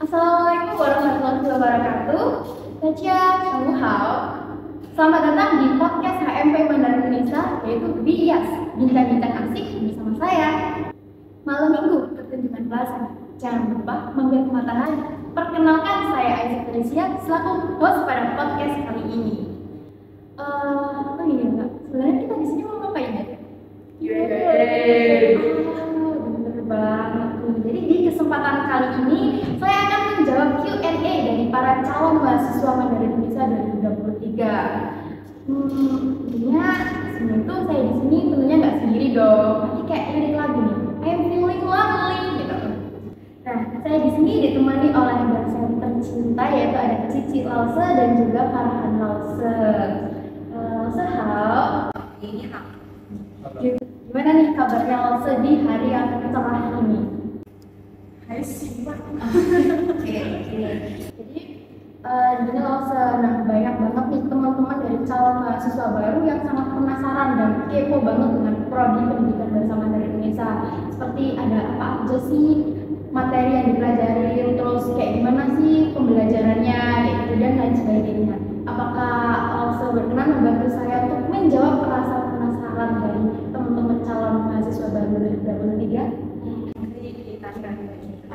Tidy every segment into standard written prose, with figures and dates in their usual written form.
Assalamualaikum warahmatullahi wabarakatuh. Dacia Hao. Selamat datang di podcast HMP Mandarin Indonesia, yaitu Bias, bincang-bincang asik bersama saya. Malam minggu, pertunjukan belasan. Jangan lupa membiar matahari. Perkenalkan, saya Aisyah Felicia selaku host pada podcast kali ini. Oh iya enggak, sebenarnya kita di sini mau ngapain ya? Bener banget nih. Jadi di kesempatan kali ini saya akan menjawab Q&A dari para calon mahasiswa Mandarin Indonesia 2023. Tentunya sebelum itu saya di sini tentunya nggak sendiri dong. Tapi kayak lirik lagu nih, I'm feeling lonely gitu. Nah, saya di sini ditemani oleh dosen tercinta yaitu ada Cici Lause dan juga Farhan Lause. Lause hao. Ini hao. Gimana nih kabarnya Lause di hari yang cerah ini? Hari siapa? Oke. Jadi gini Lause, nah banyak banget nih teman-teman dari calon mahasiswa baru yang sangat penasaran dan kepo banget dengan prodi pendidikan bahasa Mandarin Indonesia. Seperti ada apa aja sih materi yang dipelajari, terus kayak gimana sih pembelajarannya, gitu dan lain sebagainya. Apakah Lause berkenan membantu saya untuk menjawab rasa penasaran dari teman-teman calon mahasiswa baru 2023?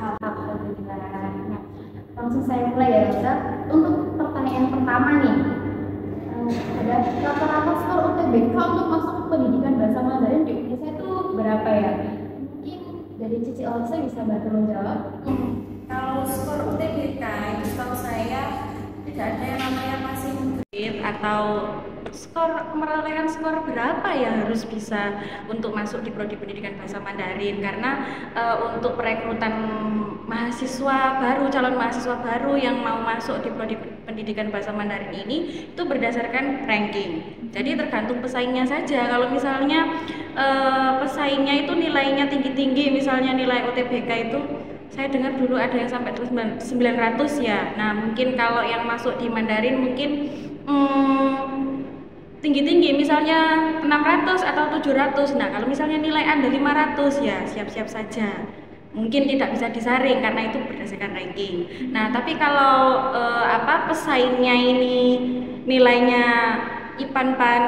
Alhamdulillah. Nah, langsung saya mulai ya Lause. Untuk pertanyaan pertama nih, ada rata-rata skor UTBK untuk masuk pendidikan bahasa Mandarin di Indonesia itu berapa ya? Mungkin dari Cici Lause bisa bantu menjawab. Kalau skor UTBK itu setahu saya tidak ada yang namanya passing grade atau perolehan skor berapa yang harus bisa untuk masuk di prodi pendidikan bahasa Mandarin, karena untuk perekrutan mahasiswa baru, calon mahasiswa baru yang mau masuk di prodi pendidikan bahasa Mandarin ini itu berdasarkan ranking. Jadi tergantung pesaingnya saja. Kalau misalnya pesaingnya itu nilainya tinggi-tinggi, misalnya nilai UTBK itu saya dengar dulu ada yang sampai 900 ya. Nah, mungkin kalau yang masuk di Mandarin mungkin tinggi-tinggi, misalnya 600 atau 700. Nah, kalau misalnya nilai Anda 500 ya siap-siap saja. Mungkin tidak bisa disaring karena itu berdasarkan ranking. Nah, tapi kalau pesaingnya ini nilainya IPAN-PAN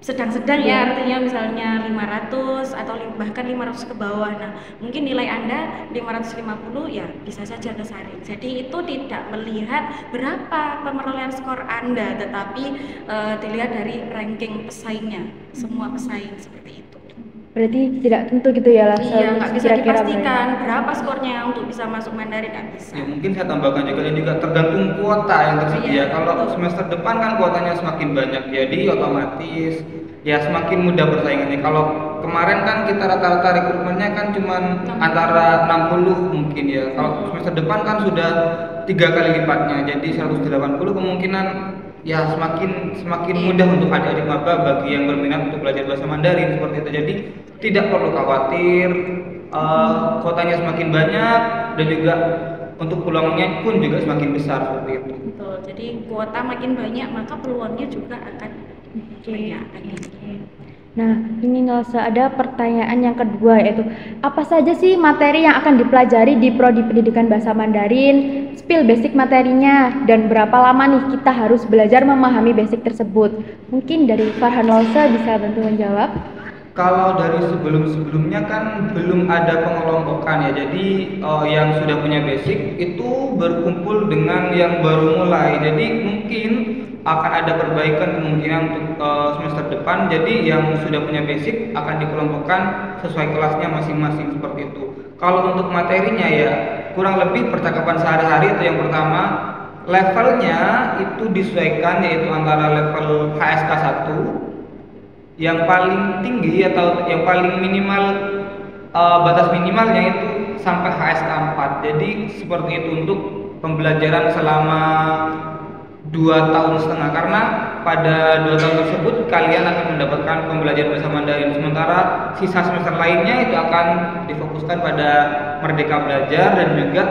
sedang-sedang ya, artinya misalnya 500 atau bahkan 500 ke bawah. Nah, mungkin nilai Anda 550 ya bisa saja kesaring. Jadi itu tidak melihat berapa perolehan skor Anda, tetapi dilihat dari ranking pesaingnya, semua pesaing seperti itu. Berarti tidak tentu gitu ya Lause? Iya, nggak bisa dipastikan berapa skornya untuk bisa masuk Mandarin, nggak bisa. Ya, mungkin saya tambahkan juga ini juga tergantung kuota yang tersedia. Iya, kalau betul. semester depan kan kuotanya semakin banyak, jadi otomatis ya semakin mudah persaingannya. Kalau kemarin kan kita rata-rata rekrutmennya kan cuman antara 60 mungkin ya. Kalau semester depan kan sudah 3 kali lipatnya, jadi 180 kemungkinan ya semakin mudah untuk adik-adik maba bagi yang berminat untuk belajar bahasa Mandarin seperti itu. Jadi tidak perlu khawatir, kuotanya semakin banyak dan juga untuk peluangnya pun juga semakin besar seperti itu. Betul. Jadi kuota makin banyak maka peluangnya juga akan banyak. Nah, ini Lause, ada pertanyaan yang kedua, yaitu apa saja sih materi yang akan dipelajari di prodi pendidikan bahasa Mandarin, spill basic materinya, dan berapa lama nih kita harus belajar memahami basic tersebut? Mungkin dari Farhan Lause bisa bantu menjawab. Kalau dari sebelum-sebelumnya kan belum ada pengelompokan ya, jadi yang sudah punya basic itu berkumpul dengan yang baru mulai. Jadi mungkin akan ada perbaikan kemungkinan untuk semester depan. Jadi yang sudah punya basic akan dikelompokkan sesuai kelasnya masing-masing seperti itu. Kalau untuk materinya ya kurang lebih percakapan sehari-hari itu yang pertama. Levelnya itu disesuaikan yaitu antara level HSK 1 yang paling tinggi atau yang paling minimal batas minimalnya itu sampai HSK 4. Jadi seperti itu untuk pembelajaran selama 2,5 tahun, karena pada 2 tahun tersebut kalian akan mendapatkan pembelajaran bahasa Mandarin, sementara sisa semester lainnya itu akan difokuskan pada Merdeka Belajar dan juga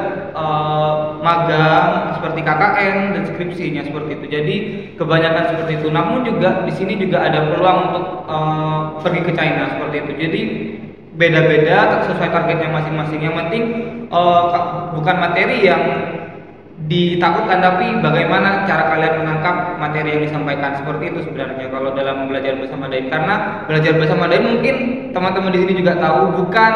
magang seperti KKN dan skripsinya seperti itu. Jadi kebanyakan seperti itu. Namun juga di sini juga ada peluang untuk pergi ke China seperti itu. Jadi beda-beda sesuai targetnya masing-masing. Yang penting bukan materi yang ditakutkan, tapi bagaimana cara kalian menangkap materi yang disampaikan. Seperti itu sebenarnya kalau dalam belajar bahasa Mandarin. Karena belajar bahasa Mandarin mungkin teman-teman di sini juga tahu, bukan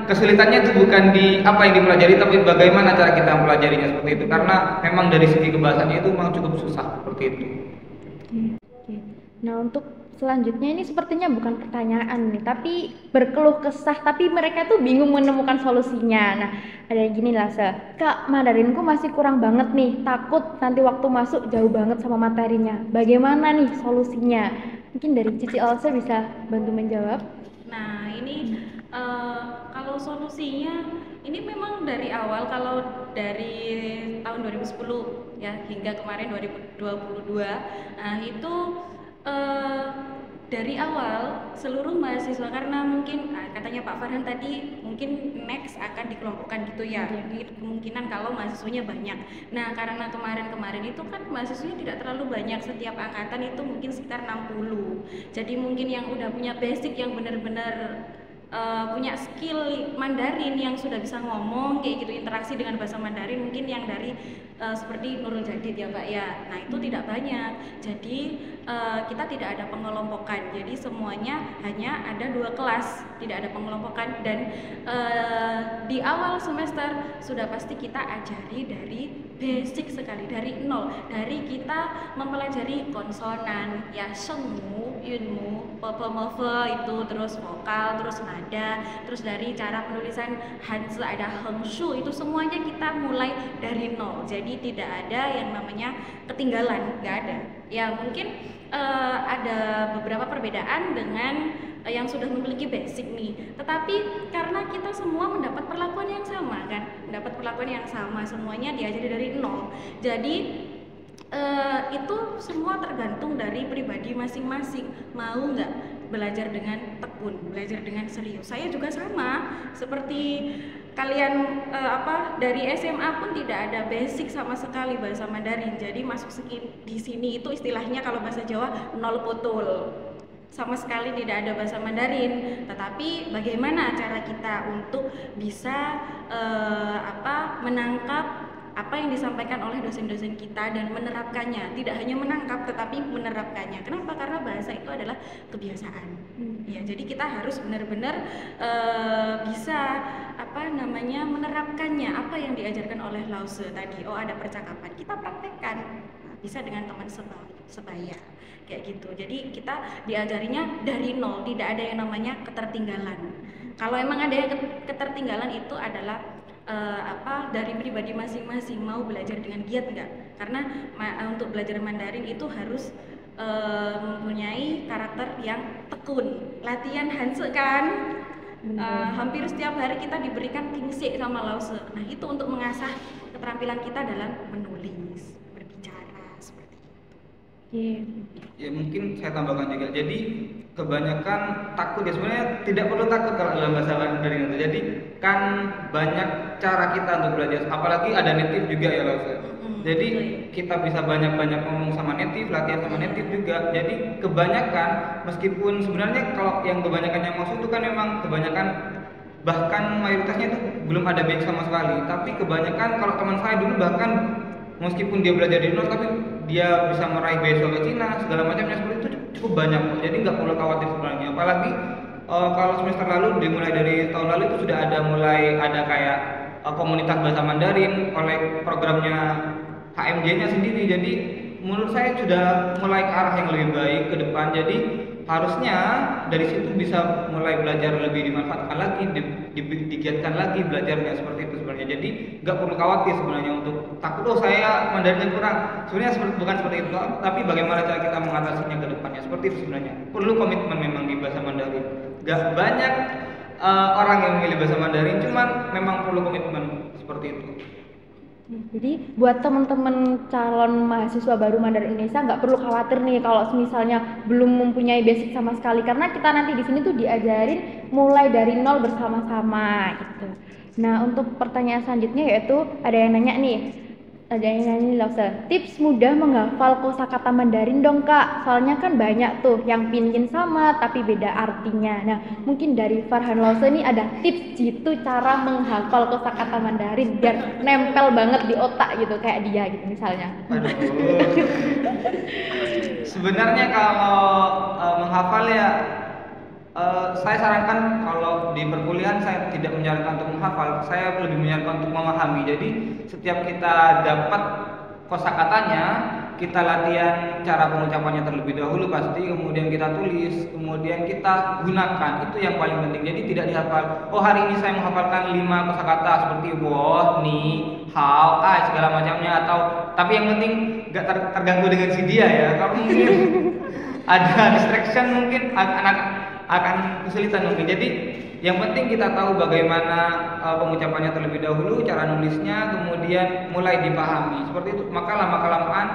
kesulitannya itu bukan di apa yang dipelajari, tapi bagaimana cara kita mempelajarinya seperti itu. Karena memang dari segi kebahasaannya itu memang cukup susah seperti itu. Oke. Nah, untuk selanjutnya ini sepertinya bukan pertanyaan nih, tapi berkeluh kesah, tapi mereka tuh bingung menemukan solusinya. Nah, ada yang gini lah, Kak, Mandarinku masih kurang banget nih, takut nanti waktu masuk jauh banget sama materinya. Bagaimana nih solusinya? Mungkin dari Cici Elsa bisa bantu menjawab. Nah, ini kalau solusinya ini memang dari awal, kalau dari tahun 2010 ya hingga kemarin 2022, nah itu dari awal seluruh mahasiswa, karena mungkin katanya Pak Farhan tadi mungkin next akan dikelompokkan gitu ya, ini kemungkinan kalau mahasiswanya banyak. Nah, karena kemarin itu kan mahasiswanya tidak terlalu banyak, setiap angkatan itu mungkin sekitar 60. Jadi mungkin yang udah punya basic, yang benar-benar punya skill Mandarin, yang sudah bisa ngomong kayak gitu, interaksi dengan bahasa Mandarin, mungkin yang dari seperti Nurul Jadid ya Pak ya. Nah, itu tidak banyak. Jadi kita tidak ada pengelompokan. Jadi semuanya hanya ada 2 kelas, tidak ada pengelompokan. Dan di awal semester sudah pasti kita ajari dari basic sekali, dari nol. Dari kita mempelajari konsonan ya, shengmu, yunmu, pepemefe itu, terus vokal, terus nada, terus dari cara penulisan hanzi, ada hengshu, itu semuanya kita mulai dari nol. Jadi tidak ada yang namanya ketinggalan, nggak ada. Ya mungkin ada beberapa perbedaan dengan yang sudah memiliki basic nih, tetapi karena kita semua mendapat perlakuan yang sama kan, mendapat perlakuan yang sama, semuanya diajari dari nol. Jadi itu semua tergantung dari pribadi masing-masing, mau nggak belajar dengan tekun, belajar dengan serius. Saya juga sama seperti kalian, dari SMA pun tidak ada basic sama sekali bahasa Mandarin. Jadi masuk di sini itu istilahnya kalau bahasa Jawa nol putul, sama sekali tidak ada bahasa Mandarin. Tetapi bagaimana cara kita untuk bisa menangkap apa yang disampaikan oleh dosen-dosen kita dan menerapkannya, tidak hanya menangkap tetapi menerapkannya. Kenapa? Karena bahasa itu adalah kebiasaan. Ya, jadi kita harus benar-benar bisa menerapkannya, apa yang diajarkan oleh Lause tadi. Oh, ada percakapan, kita praktekkan. Nah, bisa dengan teman sebaya kayak gitu. Jadi kita diajarinya dari nol, tidak ada yang namanya ketertinggalan. Kalau emang ada yang ketertinggalan, itu adalah dari pribadi masing-masing, mau belajar dengan giat enggak. Karena untuk belajar Mandarin itu harus mempunyai karakter yang tekun. Latihan Hanse kan, hampir setiap hari kita diberikan tingsi sama Lause. Nah, itu untuk mengasah keterampilan kita dalam menulis, berbicara, seperti itu. Ya mungkin saya tambahkan juga. Jadi kebanyakan takut ya, sebenarnya tidak perlu takut kalau dalam bahasa Mandarin itu. Jadi kan banyak cara kita untuk belajar, apalagi ada native juga ya Lause. Jadi kita bisa banyak-banyak ngomong sama native, latihan sama native juga. Jadi kebanyakan, meskipun sebenarnya kalau yang kebanyakan yang masuk itu kan memang kebanyakan, bahkan mayoritasnya itu belum ada basic sama sekali. Tapi kebanyakan, kalau teman saya dulu bahkan meskipun dia belajar di nol, tapi dia bisa meraih beasiswa ke Cina segala macamnya, seperti itu cukup banyak. Jadi nggak perlu khawatir sebenarnya. Apalagi kalau semester lalu, dimulai dari tahun lalu itu sudah mulai ada kayak komunitas bahasa Mandarin oleh programnya HMJ-nya sendiri. Jadi menurut saya sudah mulai ke arah yang lebih baik ke depan. Jadi harusnya dari situ bisa mulai belajar lebih dimanfaatkan lagi, digiatkan lagi belajarnya, seperti itu sebenarnya. Jadi nggak perlu khawatir sebenarnya untuk takut, oh saya Mandarinnya kurang. Sebenarnya bukan seperti itu, tapi bagaimana cara kita mengatasinya ke depannya, seperti itu sebenarnya. Perlu komitmen memang di bahasa Mandarin. Gak banyak orang yang memilih bahasa Mandarin, cuman memang perlu komitmen, seperti itu. Jadi buat teman-teman calon mahasiswa baru Mandarin Indonesia nggak perlu khawatir nih kalau misalnya belum mempunyai basic sama sekali, karena kita nanti di sini tuh diajarin mulai dari nol bersama-sama gitu. Nah, untuk pertanyaan selanjutnya yaitu ada yang nanya nih, Ada yang nyanyi Lause. Tips mudah menghafal kosakata Mandarin dong Kak. Soalnya kan banyak tuh yang pinyin sama tapi beda artinya. Nah, mungkin dari Farhan Lause nih ada tips gitu cara menghafal kosakata Mandarin biar nempel banget di otak gitu kayak dia gitu misalnya. Aduh. Sebenarnya kalau menghafal ya, saya sarankan kalau di perkuliahan saya tidak menyarankan untuk menghafal, saya lebih menyarankan untuk memahami. Jadi setiap kita dapat kosakatanya, kita latihan cara pengucapannya terlebih dahulu pasti, kemudian kita tulis, kemudian kita gunakan. Itu yang paling penting. Jadi tidak dihafal. Oh, hari ini saya menghafalkan 5 kosakata seperti wo, ni, how, ai segala macamnya, atau tapi yang penting nggak terganggu dengan si dia ya. Kalau mungkin ada distraction mungkin anak akan kesulitan mungkin. Jadi yang penting kita tahu bagaimana pengucapannya terlebih dahulu, cara nulisnya, kemudian mulai dipahami seperti itu. Maka lama-kelamaan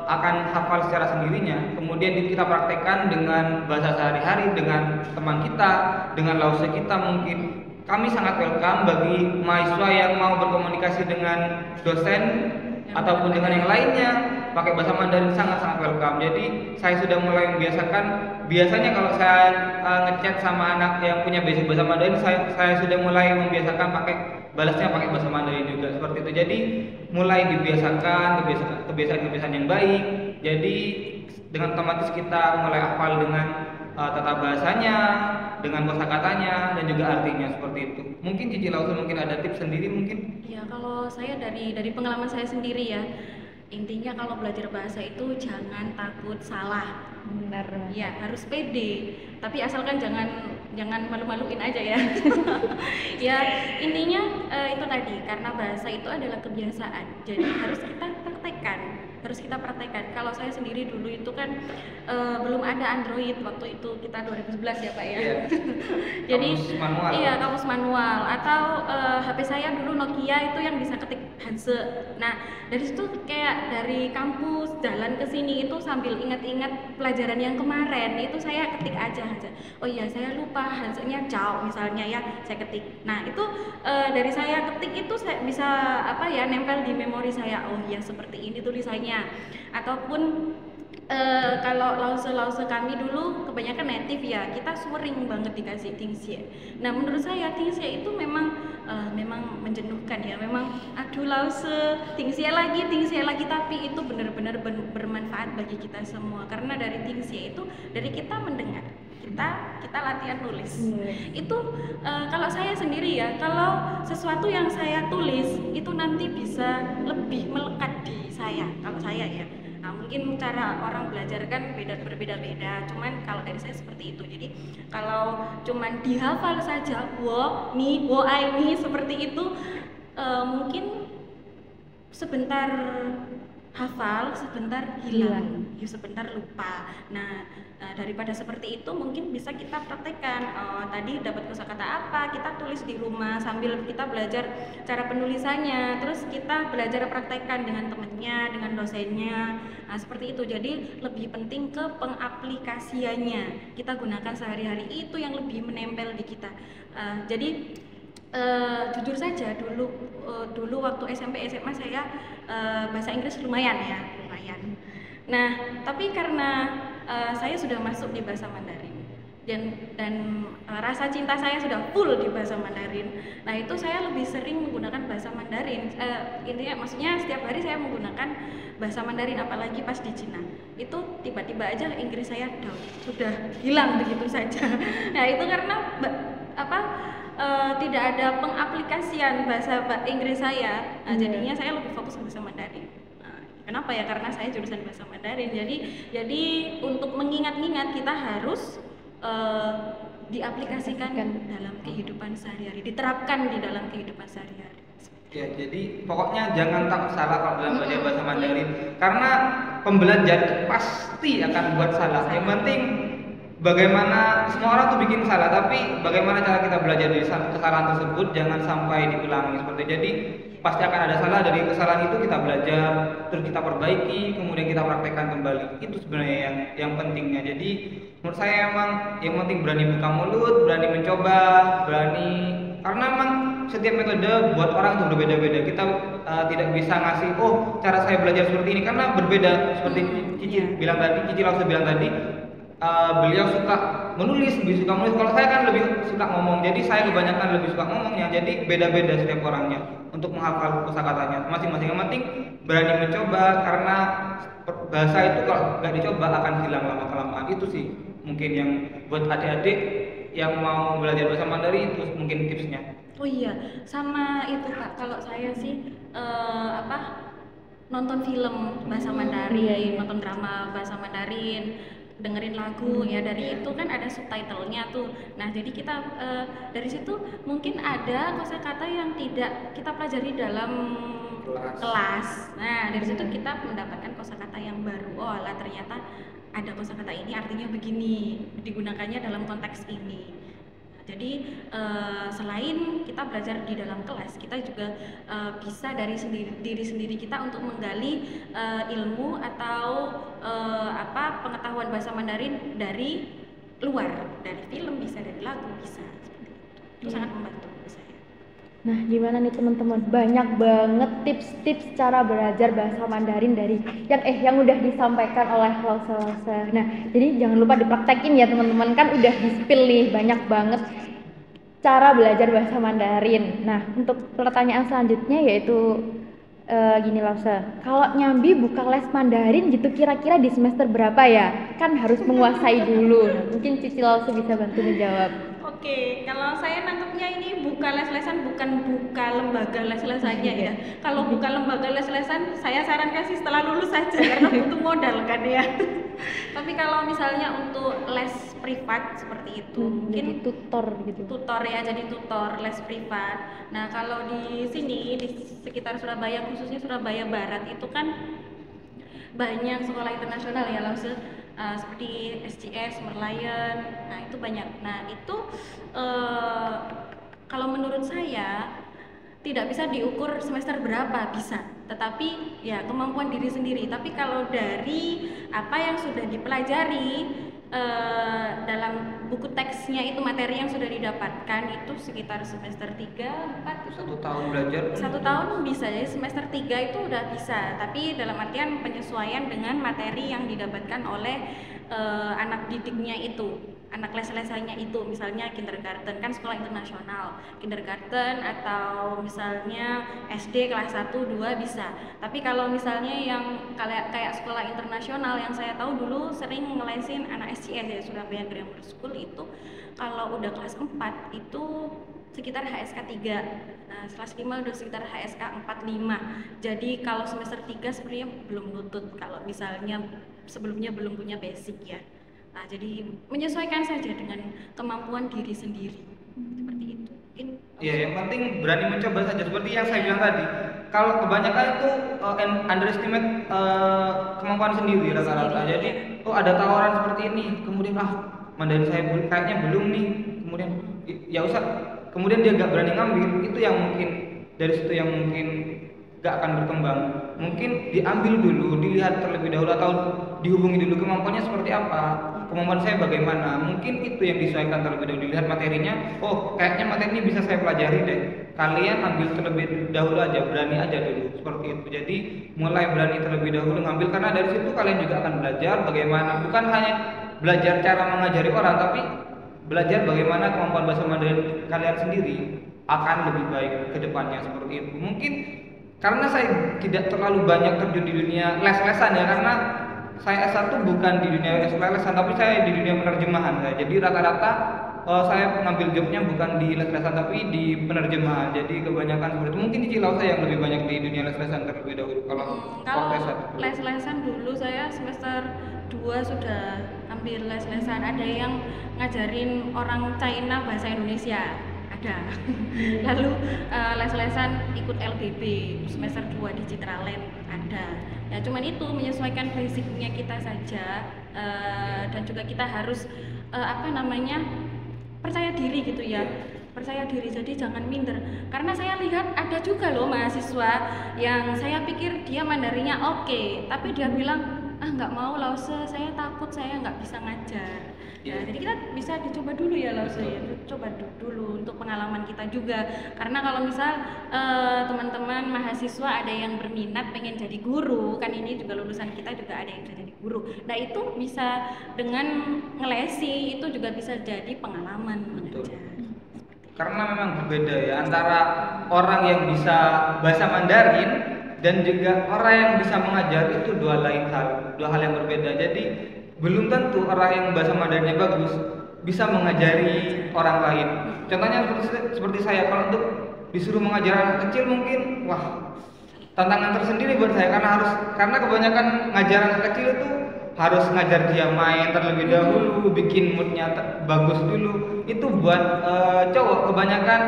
akan hafal secara sendirinya. Kemudian kita praktekkan dengan bahasa sehari-hari, dengan teman kita, dengan lause kita mungkin. Kami sangat welcome bagi mahasiswa yang mau berkomunikasi dengan dosen ataupun dengan yang lainnya pakai bahasa Mandarin, sangat-sangat welcome. Jadi saya sudah mulai membiasakan. Biasanya kalau saya ngechat sama anak yang punya basic bahasa Mandarin, saya sudah mulai membiasakan balasnya pakai bahasa Mandarin juga seperti itu. Jadi mulai dibiasakan kebiasaan-kebiasaan yang baik. Jadi dengan otomatis kita mulai hafal dengan tata bahasanya, dengan kosakatanya dan juga artinya seperti itu. Mungkin Cici Lause mungkin ada tips sendiri mungkin? Ya, kalau saya dari pengalaman saya sendiri ya, intinya kalau belajar bahasa itu jangan takut salah. Benar. Ya, harus pede. Tapi asalkan jangan malu-maluin aja ya. Ya, intinya itu tadi, karena bahasa itu adalah kebiasaan. Jadi harus kita praktekkan. Kalau saya sendiri dulu itu kan belum ada Android waktu itu, kita 2011 ya Pak ya. Yeah. Jadi kamus manual. Iya, kamus manual atau HP saya dulu Nokia itu yang bisa ketik Hanse. Nah, dari situ kayak dari kampus jalan ke sini itu sambil ingat-ingat pelajaran yang kemarin itu saya ketik aja. Oh iya, saya lupa Hanse-nya Cao misalnya ya, saya ketik. Nah, itu dari saya ketik itu saya bisa nempel di memori saya. Oh iya, seperti ini tulisannya. Ataupun kalau lause kami dulu kebanyakan native ya, kita sering banget dikasih tingxie. Nah, menurut saya tingxie itu memang menjenuhkan ya. Memang aduh lause tingxie lagi, tapi itu benar-benar bermanfaat bagi kita semua. Karena dari tingxie itu dari kita mendengar, kita latihan nulis. Itu kalau saya sendiri ya, kalau sesuatu yang saya tulis itu nanti bisa lebih melekat di saya. Kalau saya ya, nah, mungkin cara orang belajar kan berbeda-beda. Cuman kalau dari saya seperti itu. Jadi kalau cuman dihafal saja, wo ai ni seperti itu, mungkin sebentar hafal, sebentar hilang, ya sebentar lupa. Nah, daripada seperti itu mungkin bisa kita praktekkan. Tadi dapat kosakata apa, kita tulis di rumah sambil kita belajar cara penulisannya. Terus kita belajar praktekkan dengan temannya, dengan dosennya. Nah, seperti itu. Jadi lebih penting ke pengaplikasiannya. Kita gunakan sehari-hari, itu yang lebih menempel di kita. Jadi jujur saja dulu waktu SMP SMA saya bahasa Inggris lumayan. Nah, tapi karena saya sudah masuk di bahasa Mandarin dan rasa cinta saya sudah full di bahasa Mandarin. Nah, itu saya lebih sering menggunakan bahasa Mandarin. Intinya maksudnya setiap hari saya menggunakan bahasa Mandarin, apalagi pas di Cina. Itu tiba-tiba aja Inggris saya down, sudah hilang begitu saja. Nah, itu karena tidak ada pengaplikasian bahasa Inggris saya. Nah, jadinya saya lebih fokus ke bahasa Mandarin. Kenapa ya? Karena saya jurusan bahasa Mandarin. Jadi untuk mengingat-ingat kita harus diaplikasikan dalam kehidupan sehari-hari, diterapkan di dalam kehidupan sehari-hari. Ya, jadi pokoknya jangan takut salah kalau dalam belajar bahasa Mandarin. Karena pembelajar pasti akan buat salah. Yang penting bagaimana, semua orang tuh bikin salah, tapi bagaimana cara kita belajar dari kesalahan tersebut jangan sampai diulangi seperti. Jadi pasti akan ada salah, dari kesalahan itu kita belajar, terus kita perbaiki, kemudian kita praktekkan kembali. Itu sebenarnya yang pentingnya. Jadi menurut saya emang yang penting berani buka mulut, berani mencoba, karena emang setiap metode buat orang itu berbeda-beda. Kita tidak bisa ngasih, oh cara saya belajar seperti ini karena berbeda. Seperti Cici bilang tadi, Cici langsung bilang tadi, beliau suka menulis, lebih suka menulis. Kalau saya kan lebih suka ngomong, jadi saya kebanyakan lebih suka ngomongnya. Jadi beda-beda setiap orangnya untuk menghafal kosakatanya masing-masing. Yang penting berani mencoba, karena bahasa itu kalau nggak dicoba akan hilang lama-kelamaan. Itu sih mungkin yang buat adik-adik yang mau belajar bahasa Mandarin, itu mungkin tipsnya. Oh iya, sama itu Kak, kalau saya sih nonton film bahasa Mandarin, nonton drama bahasa Mandarin, dengerin lagu ya. Dari itu kan ada subtitlenya tuh. Nah jadi kita dari situ mungkin ada kosakata yang tidak kita pelajari dalam kelas. Nah dari situ kita mendapatkan kosakata yang baru. Oh lah, ternyata ada kosakata ini artinya begini, digunakannya dalam konteks ini. Jadi selain kita belajar di dalam kelas, kita juga bisa dari diri sendiri kita untuk menggali ilmu atau pengetahuan bahasa Mandarin dari luar, dari film bisa, dari lagu bisa. Itu sangat membantu saya. Nah, gimana nih teman-teman? Banyak banget tips-tips cara belajar bahasa Mandarin dari yang udah disampaikan oleh Lause. Nah, jadi jangan lupa dipraktekin ya teman-teman, kan udah di-spill nih banyak banget cara belajar bahasa Mandarin. Nah, untuk pertanyaan selanjutnya yaitu gini Lause, kalau Nyambi buka les Mandarin gitu kira-kira di semester berapa ya? Kan harus menguasai dulu. Nah, mungkin Cici Lause bisa bantu menjawab. Oke, kalau saya nangkepnya ini buka les-lesan, bukan buka lembaga les-lesannya ya. Kalau buka lembaga les-lesan, saya sarankan sih setelah lulus saja karena butuh modal kan ya. Tapi kalau misalnya untuk les privat seperti itu, mungkin tutor gitu. Tutor ya, jadi tutor les privat. Nah kalau di sini di sekitar Surabaya, khususnya Surabaya Barat itu kan banyak sekolah internasional ya Lause. Seperti SCS, Merlion, nah itu banyak. Nah itu kalau menurut saya tidak bisa diukur semester berapa, bisa, tetapi ya kemampuan diri sendiri. Tapi kalau dari apa yang sudah dipelajari dalam buku teksnya itu, materi yang sudah didapatkan itu sekitar semester 3, 4 itu 1 tahun belajar. 1 tahun bisa, jadi semester 3 itu udah bisa, tapi dalam artian penyesuaian dengan materi yang didapatkan oleh anak didiknya itu, anak les-lesannya itu. Misalnya kindergarten kan sekolah internasional, kindergarten atau misalnya SD kelas 1, 2 bisa. Tapi kalau misalnya yang kayak sekolah internasional yang saya tahu dulu sering ngelesin anak SCS ya, Surabaya Grammar School, itu kalau udah kelas 4 itu sekitar HSK 3. Nah, kelas 5 udah sekitar HSK 4, 5. Jadi kalau semester 3 sebenarnya belum nutut kalau misalnya sebelumnya belum punya basic ya. Nah, jadi menyesuaikan saja dengan kemampuan diri sendiri. Seperti itu. Iya, yang penting berani mencoba saja. Seperti yang saya bilang tadi, kalau kebanyakan itu underestimate kemampuan sendiri rata-rata. Jadi, ada tawaran seperti ini, kemudian Mandarin saya kayaknya belum nih, kemudian ya usah, kemudian dia gak berani ngambil. Itu yang mungkin dari situ yang mungkin gak akan berkembang. Mungkin diambil dulu, dilihat terlebih dahulu, atau dihubungi dulu kemampuannya seperti apa, kemampuan saya bagaimana. Mungkin itu yang disesuaikan terlebih dahulu, dilihat materinya. Oh, kayaknya materi ini bisa saya pelajari deh. Kalian ambil terlebih dahulu aja, berani aja dulu, seperti itu. Jadi mulai berani terlebih dahulu ngambil, karena dari situ kalian juga akan belajar bagaimana, bukan hanya belajar cara mengajari orang, tapi belajar bagaimana kemampuan bahasa Mandarin kalian sendiri akan lebih baik ke depannya, seperti itu. Mungkin karena saya tidak terlalu banyak terjun di dunia les-lesan ya, karena saya S1 bukan di dunia les-lesan, tapi saya di dunia penerjemahan. Jadi rata-rata saya ngambil jobnya bukan di les-lesan tapi di penerjemahan. Jadi kebanyakan seperti itu. Mungkin di Cilau saya yang lebih banyak di dunia les-lesan terlebih dahulu. Kalau les-lesan dulu saya semester 2 sudah ambil les-lesan. Ada yang ngajarin orang China bahasa Indonesia, ada. Lalu les-lesan ikut LBB semester 2 di Citraland, ada. Ya cuman itu menyesuaikan basicnya kita saja, dan juga kita harus percaya diri gitu ya, percaya diri. Jadi jangan minder, karena saya lihat ada juga loh mahasiswa yang saya pikir dia Mandarinnya oke, tapi dia bilang nggak mau Lause, saya takut, saya nggak bisa ngajar. Ya, jadi kita bisa dicoba dulu ya Lause ya, coba dulu untuk pengalaman kita juga. Karena kalau misal teman-teman mahasiswa ada yang berminat pengen jadi guru, kan ini juga lulusan kita juga ada yang bisa jadi guru. Nah itu bisa dengan ngelesi, itu juga bisa jadi pengalaman mengajar. Karena memang berbeda ya antara orang yang bisa bahasa Mandarin dan juga orang yang bisa mengajar, itu dua hal yang berbeda. Jadi belum tentu orang yang bahasa Mandarinnya bagus bisa mengajari orang lain. Contohnya seperti saya, kalau untuk disuruh mengajar anak kecil mungkin tantangan tersendiri buat saya, karena kebanyakan ngajar anak kecil itu harus ngajar dia main terlebih dahulu, bikin moodnya bagus dulu. Itu buat cowok kebanyakan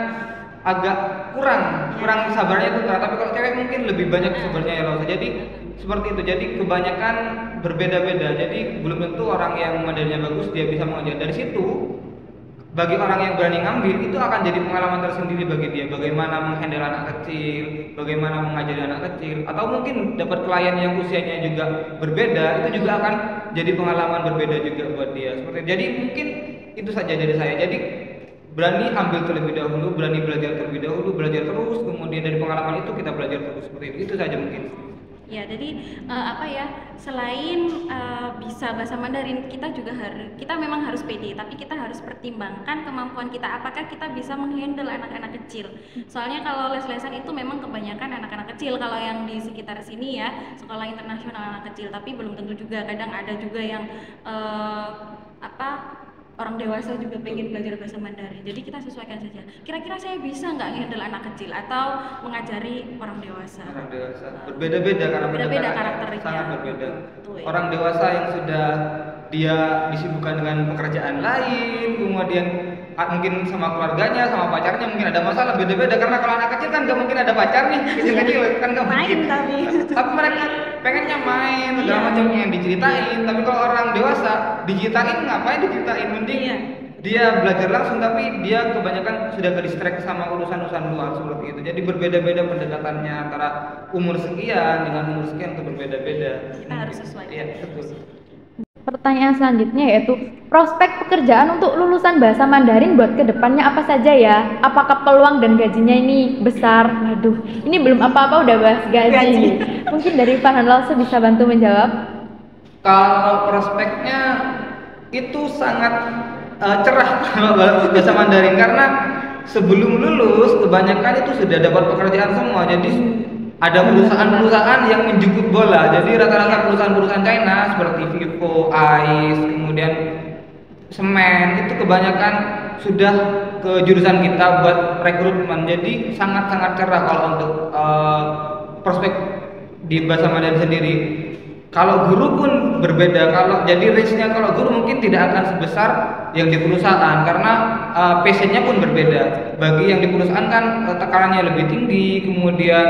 agak kurang sabarnya itu. Tapi kalau cewek mungkin lebih banyak sabarnya ya loh. Jadi seperti itu. Jadi kebanyakan berbeda-beda. Jadi belum tentu orang yang Mandarinnya bagus dia bisa mengajar. Dari situ bagi orang yang berani ngambil itu akan jadi pengalaman tersendiri bagi dia. Bagaimana menghandle anak kecil, bagaimana mengajari anak kecil, atau mungkin dapat klien yang usianya juga berbeda, itu juga akan jadi pengalaman berbeda juga buat dia. Seperti jadi mungkin itu saja dari saya. Jadi berani ambil terlebih dahulu, berani belajar terlebih dahulu, belajar terus, kemudian dari pengalaman itu kita belajar terus, seperti itu. Itu saja mungkin. Ya, jadi selain bisa bahasa Mandarin, kita memang harus pede, tapi kita harus pertimbangkan kemampuan kita, apakah kita bisa menghandle anak-anak kecil. Soalnya kalau les-lesan itu memang kebanyakan anak-anak kecil, kalau yang di sekitar sini ya, sekolah internasional anak kecil, tapi belum tentu juga, kadang ada juga yang orang dewasa juga pengen belajar bahasa Mandarin. Jadi kita sesuaikan saja. Kira-kira saya bisa nggak handle anak kecil atau mengajari orang dewasa? Orang dewasa berbeda-beda karena beda-beda karakternya. Sangat berbeda. Betul, ya. Orang dewasa yang sudah dia disibukkan dengan pekerjaan lain, kemudian mungkin sama keluarganya, sama pacarnya mungkin ada masalah, beda-beda. Karena kalau anak kecil kan nggak mungkin ada pacar nih, kecil-kecil kan nggak mungkin. Tapi mereka pengennya main, segala macamnya yang diceritain. Tapi kalau orang dewasa diceritain, ngapain diceritain? Mending dia belajar langsung, tapi dia kebanyakan sudah ke distract sama urusan-urusan luar seperti itu. Jadi berbeda-beda pendekatannya antara umur sekian dengan umur sekian itu berbeda-beda. Kita harus sesuaikan. Iya, betul. Pertanyaan selanjutnya yaitu prospek pekerjaan untuk lulusan bahasa Mandarin buat kedepannya apa saja ya? Apakah peluang dan gajinya ini besar? Waduh, ini belum apa-apa udah bahas gaji. Mungkin dari Pak Lause bisa bantu menjawab? Kalau prospeknya itu sangat cerah kalau bahasa Mandarin, karena sebelum lulus kebanyakan itu sudah dapat pekerjaan semua. Jadi ada perusahaan-perusahaan yang menjemput bola. Jadi rata-rata perusahaan-perusahaan China seperti Vivo, Ais, kemudian Semen itu kebanyakan sudah ke jurusan kita buat rekrutmen. Jadi sangat-sangat cerah kalau untuk prospek di bahasa Mandarin sendiri. Kalau guru pun berbeda. Kalau jadi range-nya kalau guru mungkin tidak akan sebesar yang di perusahaan, karena passion-nya pun berbeda. Bagi yang di perusahaan kan tekanannya lebih tinggi, kemudian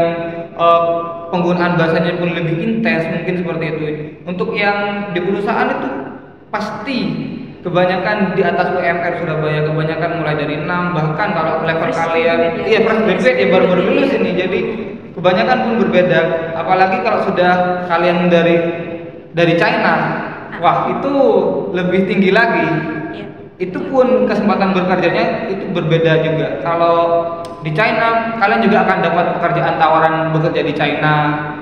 penggunaan bahasanya pun lebih intens, mungkin seperti itu. Untuk yang di perusahaan itu pasti kebanyakan di atas UMR Surabaya, kebanyakan mulai dari 6, bahkan kalau level kalian fresh graduate ya baru lulus ini. Jadi kebanyakan pun berbeda, apalagi kalau sudah kalian dari China, wah itu lebih tinggi lagi. Itu pun kesempatan bekerjanya itu berbeda juga. Kalau di China kalian juga akan dapat pekerjaan tawaran bekerja di China,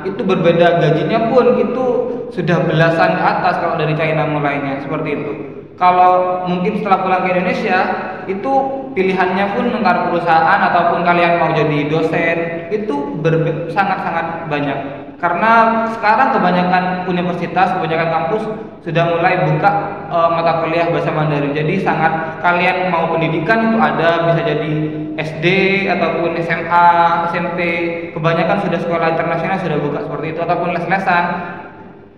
itu berbeda, gajinya pun itu sudah belasan ke atas kalau dari China mulainya, seperti itu. Kalau mungkin setelah pulang ke Indonesia itu pilihannya pun antara perusahaan ataupun kalian mau jadi dosen itu sangat-sangat banyak. Karena sekarang kebanyakan universitas, kebanyakan kampus sudah mulai buka mata kuliah bahasa Mandarin. Jadi sangat kalian mau pendidikan itu ada, bisa jadi SD ataupun SMA, SMP. Kebanyakan sudah sekolah internasional sudah buka seperti itu, ataupun les-lesan.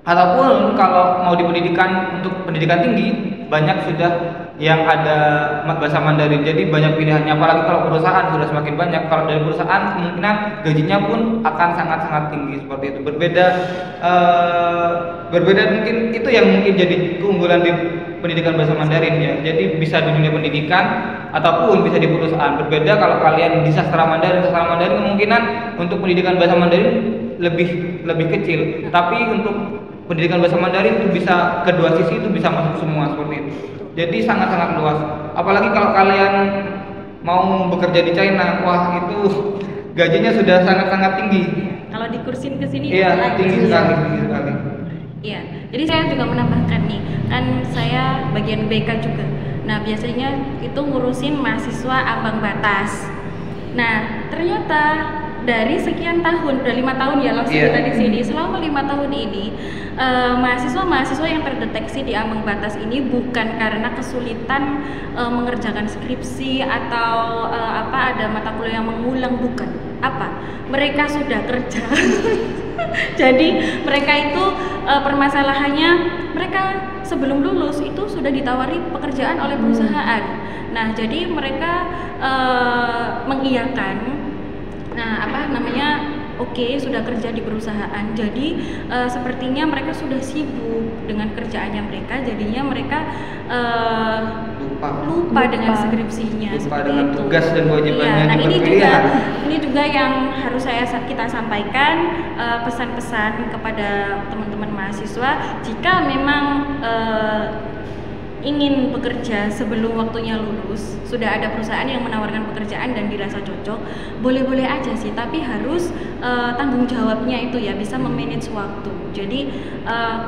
Ataupun kalau mau di pendidikan, untuk pendidikan tinggi banyak sudah yang ada bahasa Mandarin. Jadi banyak pilihannya, apalagi kalau perusahaan sudah semakin banyak. Kalau dari perusahaan kemungkinan gajinya pun akan sangat-sangat tinggi seperti itu. Berbeda mungkin itu yang mungkin jadi keunggulan di pendidikan bahasa Mandarin ya. Jadi bisa di dunia pendidikan ataupun bisa di perusahaan. Berbeda kalau kalian di sastra Mandarin kemungkinan untuk pendidikan bahasa Mandarin lebih kecil. Tapi untuk pendidikan bahasa Mandarin itu bisa kedua sisi itu bisa masuk semua seperti itu. Jadi sangat-sangat luas. Apalagi kalau kalian mau bekerja di China, wah itu gajinya sudah sangat-sangat tinggi. Kalau dikursin ke sini Iya, tinggi sekali, tinggi sekali. Iya, jadi saya juga menambahkan nih, kan saya bagian BK juga. Nah, biasanya itu ngurusin mahasiswa ambang batas. Nah, ternyata dari sekian tahun, udah 5 tahun ya langsung kita di sini. Selama 5 tahun ini, mahasiswa-mahasiswa yang terdeteksi di ambang batas ini bukan karena kesulitan mengerjakan skripsi atau ada mata kuliah yang mengulang, bukan. Mereka sudah kerja. Jadi mereka itu permasalahannya, mereka sebelum lulus itu sudah ditawari pekerjaan oleh perusahaan. Nah, jadi mereka mengiyakan, oke, sudah kerja di perusahaan. Jadi sepertinya mereka sudah sibuk dengan kerjaannya mereka, jadinya mereka lupa dengan skripsinya, lupa seperti dengan itu. tugas dan kewajibannya Iya, nah di ini perkuliahan. juga yang harus kita sampaikan, pesan-pesan kepada teman-teman mahasiswa, jika memang ingin bekerja sebelum waktunya lulus, sudah ada perusahaan yang menawarkan pekerjaan dan dirasa cocok, boleh-boleh aja sih, tapi harus tanggung jawabnya itu ya, bisa memanage waktu. Jadi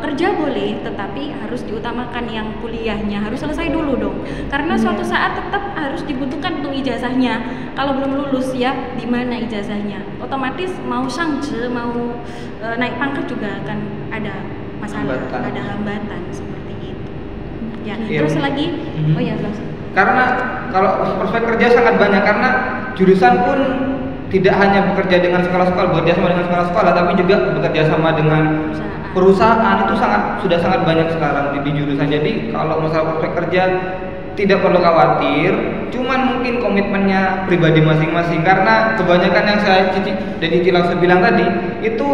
kerja boleh, tetapi harus diutamakan yang kuliahnya, harus selesai dulu dong, karena suatu saat tetap harus dibutuhkan untuk ijazahnya. Kalau belum lulus ya, di mana ijazahnya? Otomatis mau sangje, mau naik pangkat juga akan ada masalah, ada hambatan seperti itu. Ya, terus lagi, Karena kalau prospek kerja sangat banyak, karena jurusan pun tidak hanya bekerja dengan sekolah-sekolah, bekerja sama dengan sekolah-sekolah, tapi juga bekerja sama dengan perusahaan itu sudah sangat banyak sekarang di jurusan. Jadi kalau masalah prospek kerja tidak perlu khawatir, cuman mungkin komitmennya pribadi masing-masing. Karena kebanyakan yang saya Cici langsung bilang tadi itu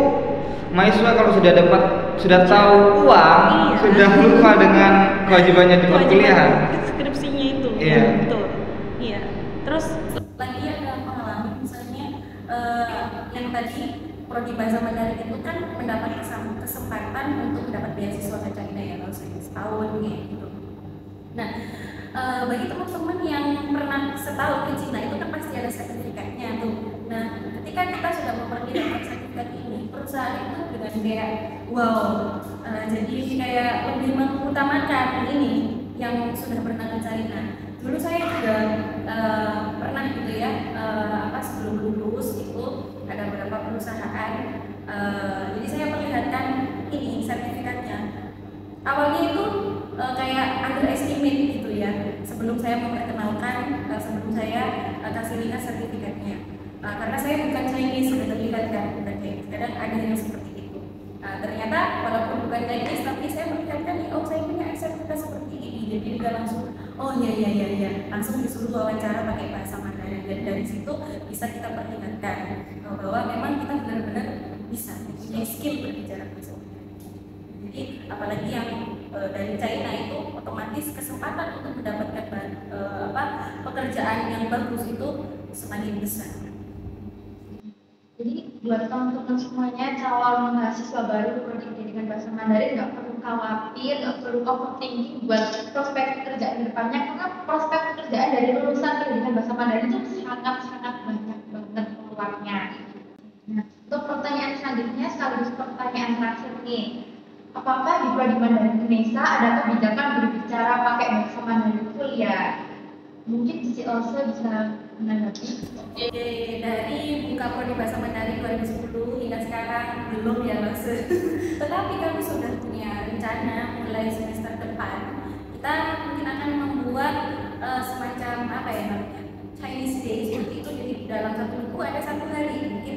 mahasiswa kalau sudah tahu uang, sudah lupa dengan kewajibannya di perkuliahan. Skripsinya itu. Iya. Betul. Iya. Terus lagi ada pengalaman, misalnya yang tadi prodi bahasa Mandarin itu kan mendapat kesempatan untuk mendapat beasiswa ke China ya, kalau setahun gitu. Nah, bagi teman-teman yang pernah setahun ke China itu kan pasti ada sertifikatnya tuh. Nah, ketika kita sudah memperoleh sertifikat ini, perusahaan itu dengan kayak jadi kayak lebih mengutamakan ini yang sudah pernah ke China. Dulu saya juga pernah gitu ya, sebelum lulus itu ada beberapa perusahaan, jadi saya perlihatkan ini sertifikatnya. Awalnya itu kayak underestimate gitu ya, sebelum saya memperkenalkan, sebelum saya kasih lihat sertifikatnya. Karena saya bukan Chinese, sudah terlihat kan, kadang ada yang seperti itu. Ternyata walaupun bukan Chinese, tapi saya melihatkan nih, saya punya sertifikat seperti ini. Jadi dia langsung, iya, langsung disuruh wawancara pakai bahasa Mandarin. Dan dari situ bisa kita perlihatkan bahwa memang kita benar-benar bisa punya skill berbicara bahasa Mandarin. Jadi apalagi yang dari China itu otomatis kesempatan untuk mendapatkan pekerjaan yang bagus itu semakin besar. Jadi buat teman-teman semuanya, calon mahasiswa baru prodi pendidikan bahasa Mandarin nggak perlu khawatir, nggak perlu overthinking buat prospek pekerjaan di depannya, karena prospek pekerjaan dari lulusan pendidikan bahasa Mandarin itu sangat-sangat banyak banget peluangnya. Nah, untuk pertanyaan selanjutnya sekaligus pertanyaan terakhir nih, apakah di prodi Mandarin Indonesia ada kebijakan berbicara pakai bahasa Mandarin kuliah? Mungkin Cici Elsa bisa menanggapi. Dari buka prodi bahasa Mandarin 2010 hingga sekarang belum ya Mas. Tetapi kami sudah punya rencana mulai semester depan kita mungkin akan membuat semacam Chinese Day seperti itu. Jadi dalam satu minggu ada satu hari, mungkin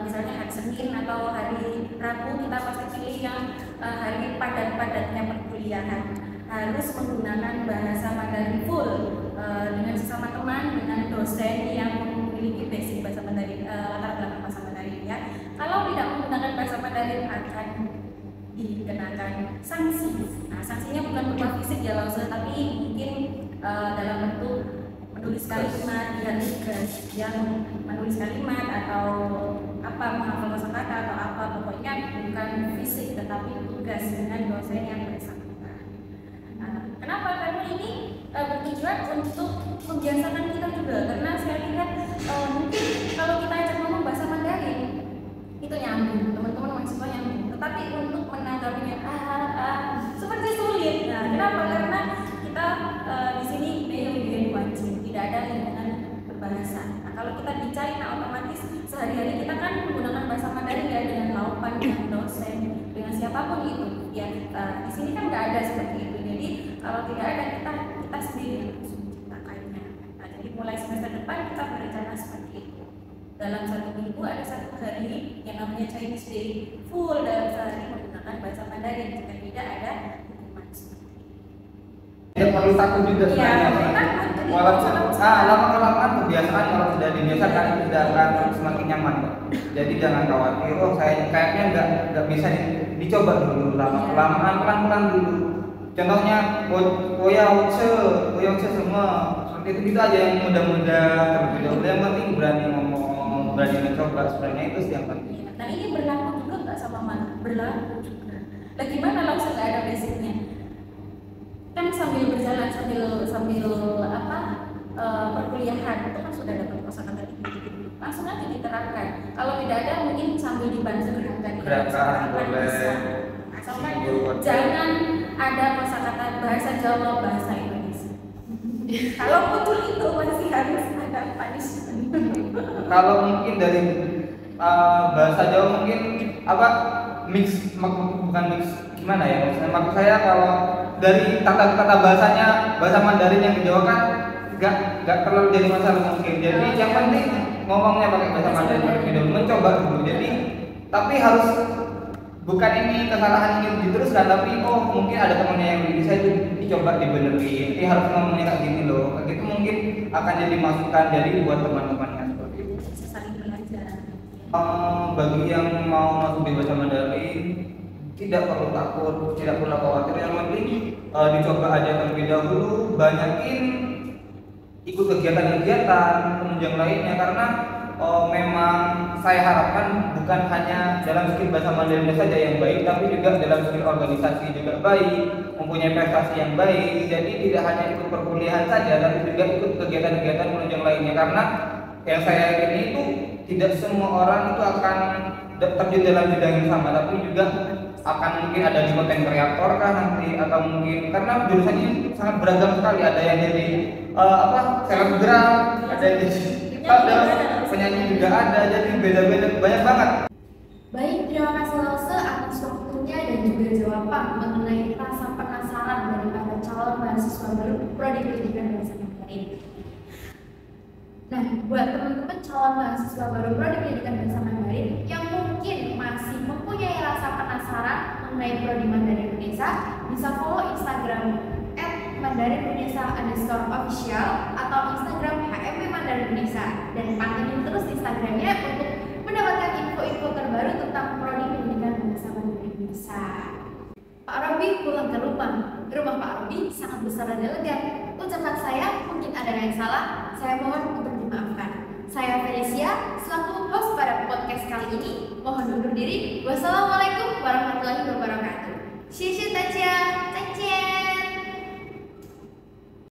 misalnya hari Senin atau hari Rabu kita pasti pilih yang hari padat-padatnya perkuliahan, harus menggunakan bahasa Mandarin full dengan sesama teman, dengan dosen yang memiliki basic bahasa Mandarin, latar belakang bahasa Mandarin ya. Kalau tidak menggunakan bahasa Mandarin akan dikenakan sanksi. Nah, sanksinya bukan berupa fisik ya langsung, tapi mungkin dalam bentuk menulis kalimat yang menulis kalimat atau apa menghafal kosakata atau apa, pokoknya bukan fisik tetapi tugas dengan dosen yang bersangkutan. Kenapa? Karena ini bertujuan untuk membiasakan kita juga, karena saya lihat mungkin kalau kita ajak ngomong bahasa Mandarin itu nyambung, teman-teman mahasiswa nyambung, tetapi untuk menanggapinya seperti sulit. Nah, kenapa? Karena kita di sini biaya wajib, tidak ada lingkungan berbahasa. Nah, kalau kita di China otomatis sehari-hari kita kan menggunakan bahasa Mandarin ya, dengan laupan, dengan dosen, dengan siapapun itu. Ya, di sini kan nggak ada seperti itu. Jadi kalau tidak ada kita sendiri harus menciptakannya. Nah, jadi mulai semester depan kita berencana seperti itu. Dalam 1 minggu ada 1 hari yang namanya Chinese Day, full dalam sehari menggunakan bahasa Mandarin. Jika tidak ada hukuman seperti itu. Tidak perlu takut juga sebenarnya. Walaupun lama-kelamaan kebiasaan kalau sudah dibiasakan itu tidak akan semakin nyaman. Jadi jangan khawatir. Saya kayaknya nggak bisa dicoba dulu lama-kelamaan, pelan-pelan dulu. Contohnya Oya semua seperti itu aja yang mudah-mudah terlebih dahulu. Yang penting berani ngomong, berani mencoba, sebenarnya itu yang penting. Nah, ini berlaku juga nggak sama mana? Berlaku juga. Nah, gimana langsung nggak ada basicnya? Kan sambil berjalan sambil perkuliahan itu kan sudah dapat kosakata gitu. Langsung aja diterapkan. Kalau tidak ada mungkin sambil dibantu gerakan boleh. Jangan ada kosakata bahasa Jawa, bahasa Indonesia. Kalau betul itu masih harus ada punishment. Kalau mungkin dari bahasa Jawa mungkin bukan mix gimana ya? Maksud saya kalau dari kata-kata bahasanya, bahasa Mandarin yang dijawakan nggak terlalu jadi masalah mungkin. Jadi yang penting ngomongnya pakai bahasa Mandarin terlebih dahulu, mencoba dulu. Jadi tapi harus bukan ini kesalahan ini diteruskan, tapi mungkin ada temannya yang bisa itu dicoba dibenerin. Jadi harus ngomongnya kayak gini loh. Kayak gitu mungkin akan jadi masukan jadi buat teman-temannya seperti itu. Saling belajar. Bagi yang mau masuk di bahasa Mandarin tidak perlu takut, tidak perlu khawatir. Yang penting dicoba aja terlebih dahulu, banyakin ikut kegiatan-kegiatan penunjang lainnya, karena memang saya harapkan bukan hanya dalam skill bahasa Mandarin saja yang baik, tapi juga dalam skill organisasi juga baik, mempunyai prestasi yang baik. Jadi tidak hanya ikut perkuliahan saja, tapi juga ikut kegiatan-kegiatan penunjang lainnya, karena yang saya yakin itu tidak semua orang itu akan terjun dalam bidang yang sama, tapi juga akan mungkin ada di konten kreator kah nanti, atau mungkin karena jurusan ini sangat beragam sekali, ada yang jadi selebgram, ada yang jadi penyanyi juga ada, jadi beda-beda, banyak banget. Baik, terima kasih Lause atas waktunya dan juga jawaban mengenai rasa penasaran dari para calon mahasiswa baru Prodi Pendidikan Bahasa Mandarin. Nah, buat teman-teman calon mahasiswa baru Prodi Pendidikan Bahasa Mandarin yang mungkin masih mempunyai rasa penasaran mengenai Prodi Mandarin Unesa, bisa follow Instagram @mandarinunesa_official atau Instagram HMB Mandarin Unesa, dan pantengin terus Instagramnya untuk mendapatkan info-info terbaru tentang Prodi Pendidikan Bahasa Mandarin Unesa. Pak Robi pulang ke rumah Pak Robi sangat besar dan elegan. Ucapan saya mungkin ada yang salah, saya mohon untuk dimaafkan. Saya Felicia, selaku host pada podcast kali ini, mohon undur diri. Wassalamualaikum